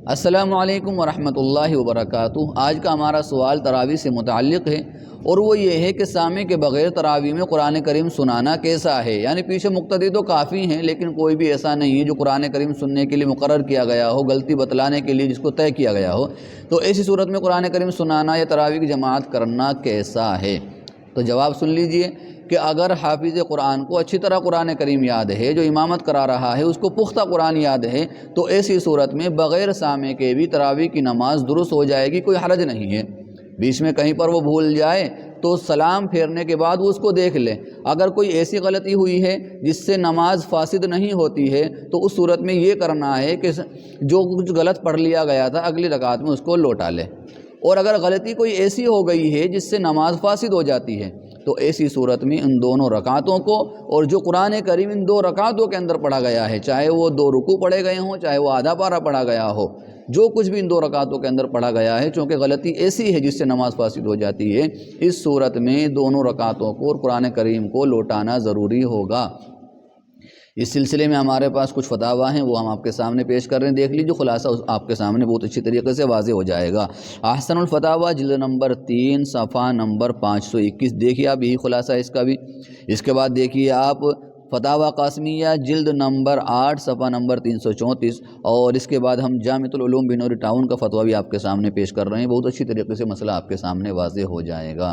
السلام علیکم ورحمۃ اللہ وبرکاتہ۔ آج کا ہمارا سوال تراویح سے متعلق ہے اور وہ یہ ہے کہ سامع کے بغیر تراویح میں قرآن کریم سنانا کیسا ہے؟ یعنی پیچھے مقتدی تو کافی ہیں لیکن کوئی بھی ایسا نہیں ہے جو قرآن کریم سننے کے لیے مقرر کیا گیا ہو، غلطی بتلانے کے لیے جس کو طے کیا گیا ہو، تو ایسی صورت میں قرآن کریم سنانا یا تراویح کی جماعت کرنا کیسا ہے؟ تو جواب سن لیجئے کہ اگر حافظ قرآن کو اچھی طرح قرآن کریم یاد ہے، جو امامت کرا رہا ہے اس کو پختہ قرآن یاد ہے، تو ایسی صورت میں بغیر سامع کے بھی تراویح کی نماز درست ہو جائے گی، کوئی حرج نہیں ہے۔ بیچ میں کہیں پر وہ بھول جائے تو سلام پھیرنے کے بعد وہ اس کو دیکھ لے، اگر کوئی ایسی غلطی ہوئی ہے جس سے نماز فاسد نہیں ہوتی ہے تو اس صورت میں یہ کرنا ہے کہ جو کچھ غلط پڑھ لیا گیا تھا اگلی رکعت میں اس کو لوٹا لے، اور اگر غلطی کوئی ایسی ہو گئی ہے جس سے نماز فاسد ہو جاتی ہے تو ایسی صورت میں ان دونوں رکعتوں کو، اور جو قرآن کریم ان دو رکعتوں کے اندر پڑھا گیا ہے، چاہے وہ دو رکوع پڑھے گئے ہوں چاہے وہ آدھا پارہ پڑھا گیا ہو، جو کچھ بھی ان دو رکعتوں کے اندر پڑھا گیا ہے، چونکہ غلطی ایسی ہے جس سے نماز فاسد ہو جاتی ہے، اس صورت میں دونوں رکعتوں کو اور قرآن کریم کو لوٹانا ضروری ہوگا۔ اس سلسلے میں ہمارے پاس کچھ فتاویٰ ہیں، وہ ہم آپ کے سامنے پیش کر رہے ہیں، دیکھ لیجیے، خلاصہ آپ کے سامنے بہت اچھی طریقے سے واضح ہو جائے گا۔ احسن الفتاویٰ جلد نمبر 3 صفحہ نمبر 521، دیکھیے آپ یہی خلاصہ اس کا بھی۔ اس کے بعد دیکھیے آپ فتاویٰ قاسمیہ جلد نمبر 8 صفحہ نمبر 334، اور اس کے بعد ہم جامعۃ العلوم بنور ٹاؤن کا فتویٰ بھی آپ کے سامنے پیش کر رہے ہیں، بہت اچھی طریقے سے مسئلہ آپ کے سامنے واضح ہو جائے گا۔